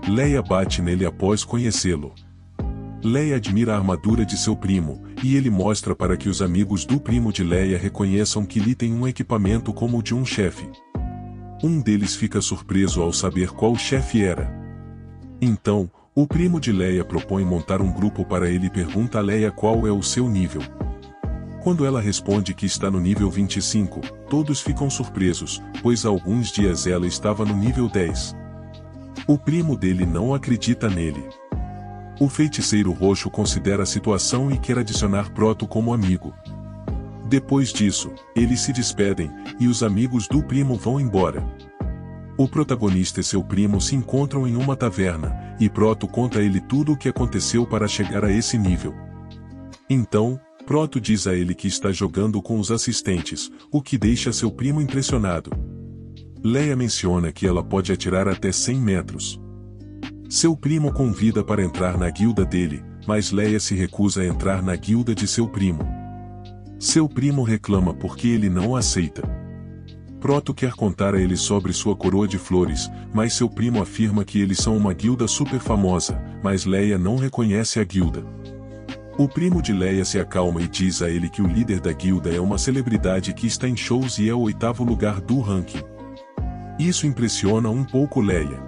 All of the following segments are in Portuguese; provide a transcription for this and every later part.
Leia bate nele após conhecê-lo. Leia admira a armadura de seu primo, e ele mostra para que os amigos do primo de Leia reconheçam que Lee tem um equipamento como o de um chefe. Um deles fica surpreso ao saber qual chefe era. Então, o primo de Leia propõe montar um grupo para ele e pergunta a Leia qual é o seu nível. Quando ela responde que está no nível 25, todos ficam surpresos, pois há alguns dias ela estava no nível 10. O primo dele não acredita nele. O feiticeiro roxo considera a situação e quer adicionar Proto como amigo. Depois disso, eles se despedem, e os amigos do primo vão embora. O protagonista e seu primo se encontram em uma taverna, e Proto conta a ele tudo o que aconteceu para chegar a esse nível. Então, Proto diz a ele que está jogando com os assistentes, o que deixa seu primo impressionado. Leia menciona que ela pode atirar até 100 metros. Seu primo convida para entrar na guilda dele, mas Leia se recusa a entrar na guilda de seu primo. Seu primo reclama porque ele não aceita. Proto quer contar a ele sobre sua coroa de flores, mas seu primo afirma que eles são uma guilda super famosa, mas Leia não reconhece a guilda. O primo de Leia se acalma e diz a ele que o líder da guilda é uma celebridade que está em shows e é o 8º lugar do ranking. Isso impressiona um pouco Leia.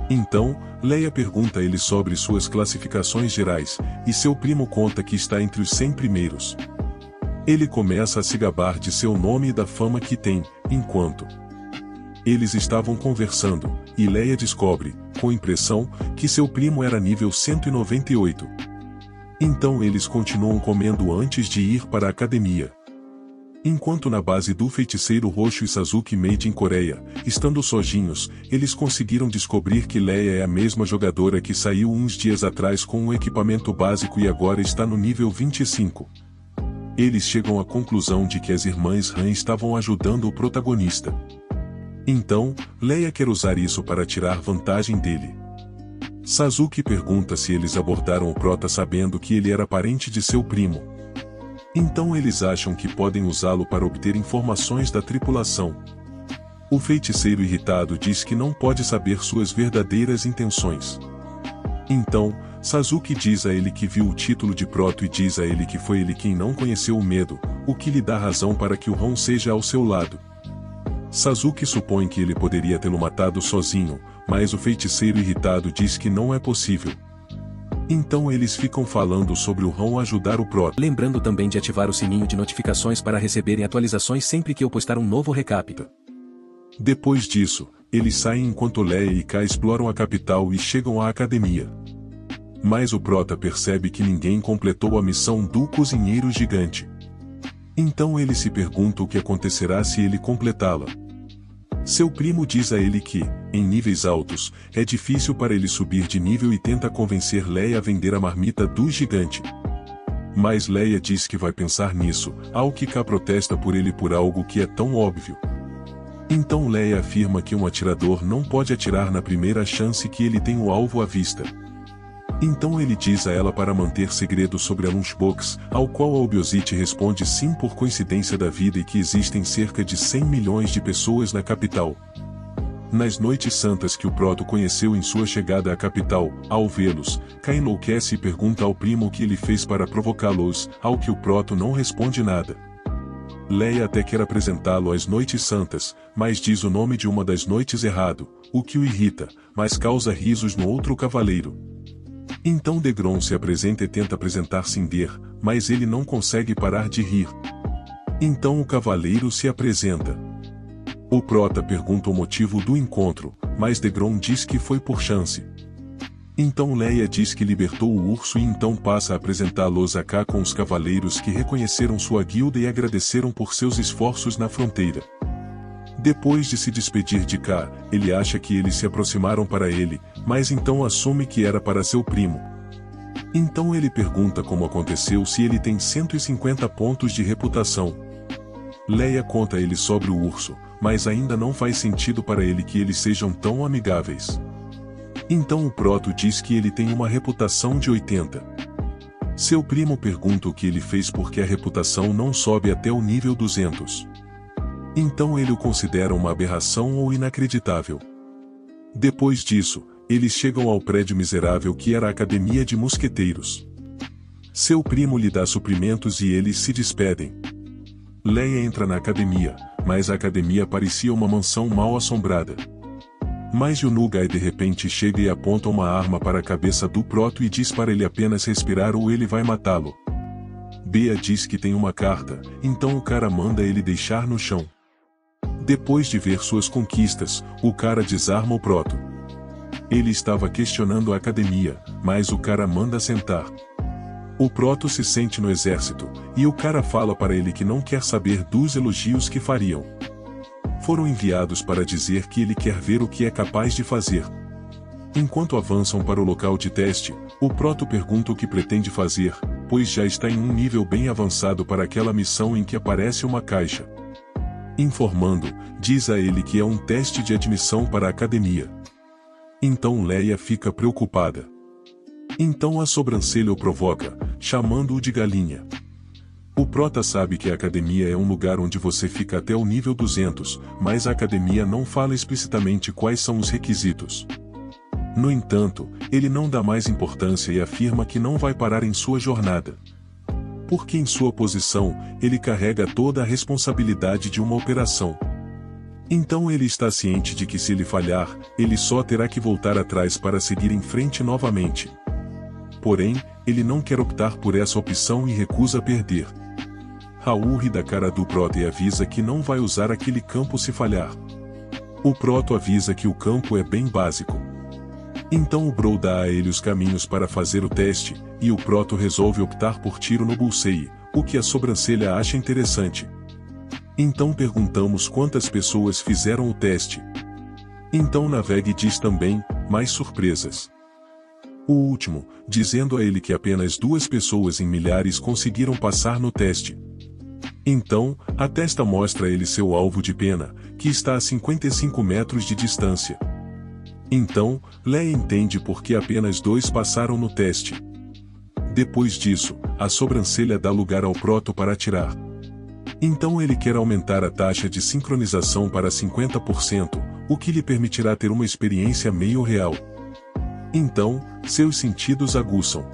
Então, Leia pergunta a ele sobre suas classificações gerais, e seu primo conta que está entre os 100 primeiros. Ele começa a se gabar de seu nome e da fama que tem, enquanto eles estavam conversando, e Leia descobre, com impressão, que seu primo era nível 198. Então eles continuam comendo antes de ir para a academia. Enquanto na base do feiticeiro roxo e Sasuke Made em Coreia, estando sozinhos, eles conseguiram descobrir que Leia é a mesma jogadora que saiu uns dias atrás com um equipamento básico e agora está no nível 25. Eles chegam à conclusão de que as irmãs Han estavam ajudando o protagonista. Então, Leia quer usar isso para tirar vantagem dele. Sasuke pergunta se eles abordaram o Prota sabendo que ele era parente de seu primo. Então eles acham que podem usá-lo para obter informações da tripulação. O feiticeiro irritado diz que não pode saber suas verdadeiras intenções. Então, Sasuke diz a ele que viu o título de Proto e diz a ele que foi ele quem não conheceu o medo, o que lhe dá razão para que o Ron seja ao seu lado. Sasuke supõe que ele poderia tê-lo matado sozinho, mas o feiticeiro irritado diz que não é possível. Então eles ficam falando sobre o Ron ajudar o Proto. Lembrando também de ativar o sininho de notificações para receberem atualizações sempre que eu postar um novo recap. Depois disso, eles saem enquanto Leia e Kai exploram a capital e chegam à academia. Mas o Prota percebe que ninguém completou a missão do cozinheiro gigante. Então ele se pergunta o que acontecerá se ele completá-la. Seu primo diz a ele que, em níveis altos, é difícil para ele subir de nível e tenta convencer Leia a vender a marmita do gigante. Mas Leia diz que vai pensar nisso, ao que K protesta por ele por algo que é tão óbvio. Então Leia afirma que um atirador não pode atirar na primeira chance que ele tem o alvo à vista. Então ele diz a ela para manter segredo sobre a Lunchbox, ao qual a Obiosite responde sim por coincidência da vida e que existem cerca de 100 milhões de pessoas na capital. Nas noites santas que o Proto conheceu em sua chegada à capital, ao vê-los, Kai enlouquece e pergunta ao primo o que ele fez para provocá-los, ao que o Proto não responde nada. Leia até quer apresentá-lo às noites santas, mas diz o nome de uma das noites errado, o que o irrita, mas causa risos no outro cavaleiro. Então Degron se apresenta e tenta apresentar Cinder, mas ele não consegue parar de rir. Então o cavaleiro se apresenta. O Prota pergunta o motivo do encontro, mas Degron diz que foi por chance. Então Leia diz que libertou o urso e então passa a apresentá-los a K com os cavaleiros que reconheceram sua guilda e agradeceram por seus esforços na fronteira. Depois de se despedir de K, ele acha que eles se aproximaram para ele, mas então assume que era para seu primo. Então ele pergunta como aconteceu se ele tem 150 pontos de reputação. Leia conta a ele sobre o urso, mas ainda não faz sentido para ele que eles sejam tão amigáveis. Então o Proto diz que ele tem uma reputação de 80. Seu primo pergunta o que ele fez porque a reputação não sobe até o nível 200. Então ele o considera uma aberração ou inacreditável. Depois disso, eles chegam ao prédio miserável que era a Academia de Mosqueteiros. Seu primo lhe dá suprimentos e eles se despedem. Leia entra na academia, mas a academia parecia uma mansão mal assombrada. Mas Yunugai de repente chega e aponta uma arma para a cabeça do Proto e diz para ele apenas respirar ou ele vai matá-lo. Bea diz que tem uma carta, então o cara manda ele deixar no chão. Depois de ver suas conquistas, o cara desarma o Proto. Ele estava questionando a academia, mas o cara manda sentar. O Proto se sente no exército, e o cara fala para ele que não quer saber dos elogios que fariam. Foram enviados para dizer que ele quer ver o que é capaz de fazer. Enquanto avançam para o local de teste, o Proto pergunta o que pretende fazer, pois já está em um nível bem avançado para aquela missão em que aparece uma caixa. Informando, diz a ele que é um teste de admissão para a academia. Então Leia fica preocupada. Então a sobrancelha o provoca, chamando-o de galinha. O Prota sabe que a academia é um lugar onde você fica até o nível 200, mas a academia não fala explicitamente quais são os requisitos. No entanto, ele não dá mais importância e afirma que não vai parar em sua jornada. Porque em sua posição, ele carrega toda a responsabilidade de uma operação. Então ele está ciente de que se ele falhar, ele só terá que voltar atrás para seguir em frente novamente. Porém, ele não quer optar por essa opção e recusa perder. Raul ri da cara do Proto e avisa que não vai usar aquele campo se falhar. O Proto avisa que o campo é bem básico. Então o Bro dá a ele os caminhos para fazer o teste, e o Proto resolve optar por tiro no bullseye, o que a sobrancelha acha interessante. Então perguntamos quantas pessoas fizeram o teste. Então Naveg diz também, mais surpresas. O último, dizendo a ele que apenas 2 pessoas em milhares conseguiram passar no teste. Então, a testa mostra a ele seu alvo de pena, que está a 55 metros de distância. Então, Leia entende por que apenas 2 passaram no teste. Depois disso, a sobrancelha dá lugar ao Proto para atirar. Então ele quer aumentar a taxa de sincronização para 50%, o que lhe permitirá ter uma experiência meio real. Então, seus sentidos aguçam.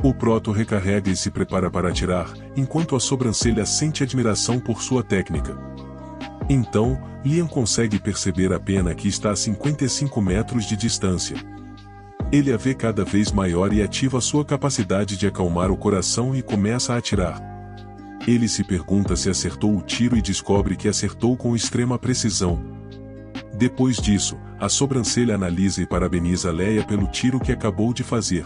O Proto recarrega e se prepara para atirar, enquanto a sobrancelha sente admiração por sua técnica. Então, Liam consegue perceber a pena que está a 55 metros de distância. Ele a vê cada vez maior e ativa sua capacidade de acalmar o coração e começa a atirar. Ele se pergunta se acertou o tiro e descobre que acertou com extrema precisão. Depois disso, a sobrancelha analisa e parabeniza Leia pelo tiro que acabou de fazer.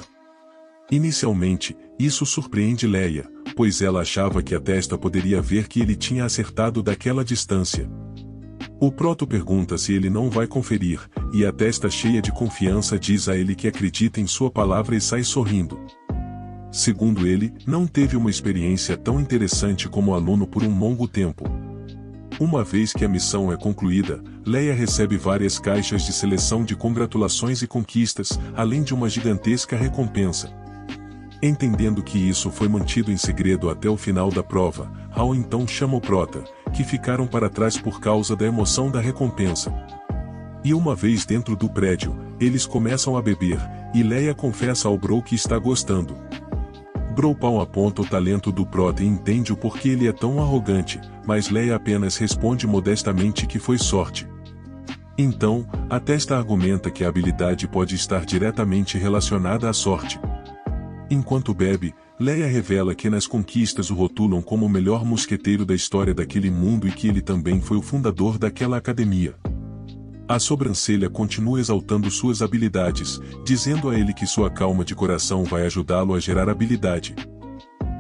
Inicialmente, isso surpreende Leia, pois ela achava que a testa poderia ver que ele tinha acertado daquela distância. O Proto pergunta se ele não vai conferir, e a testa cheia de confiança diz a ele que acredita em sua palavra e sai sorrindo. Segundo ele, não teve uma experiência tão interessante como aluno por um longo tempo. Uma vez que a missão é concluída, Leia recebe várias caixas de seleção de congratulações e conquistas, além de uma gigantesca recompensa. Entendendo que isso foi mantido em segredo até o final da prova, Hal então chama o Prota, que ficaram para trás por causa da emoção da recompensa. E uma vez dentro do prédio, eles começam a beber, e Leia confessa ao Bro que está gostando. Bro aponta o talento do Prota e entende o porquê ele é tão arrogante, mas Leia apenas responde modestamente que foi sorte. Então, a testa argumenta que a habilidade pode estar diretamente relacionada à sorte. Enquanto bebe, Leia revela que nas conquistas o rotulam como o melhor mosqueteiro da história daquele mundo e que ele também foi o fundador daquela academia. A sobrancelha continua exaltando suas habilidades, dizendo a ele que sua calma de coração vai ajudá-lo a gerar habilidade.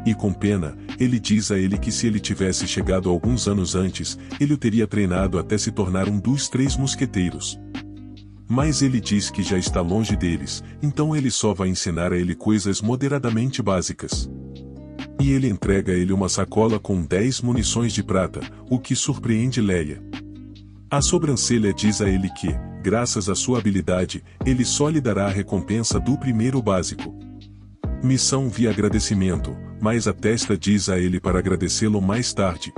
E com pena, ele diz a ele que se ele tivesse chegado alguns anos antes, ele o teria treinado até se tornar um dos 3 mosqueteiros. Mas ele diz que já está longe deles, então ele só vai ensinar a ele coisas moderadamente básicas. E ele entrega a ele uma sacola com 10 munições de prata, o que surpreende Leia. A sobrancelha diz a ele que, graças à sua habilidade, ele só lhe dará a recompensa do primeiro básico. Missão via agradecimento, mas a testa diz a ele para agradecê-lo mais tarde.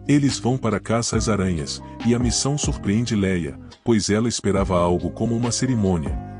Eles vão para a caça às aranhas, e a missão surpreende Leia, pois ela esperava algo como uma cerimônia.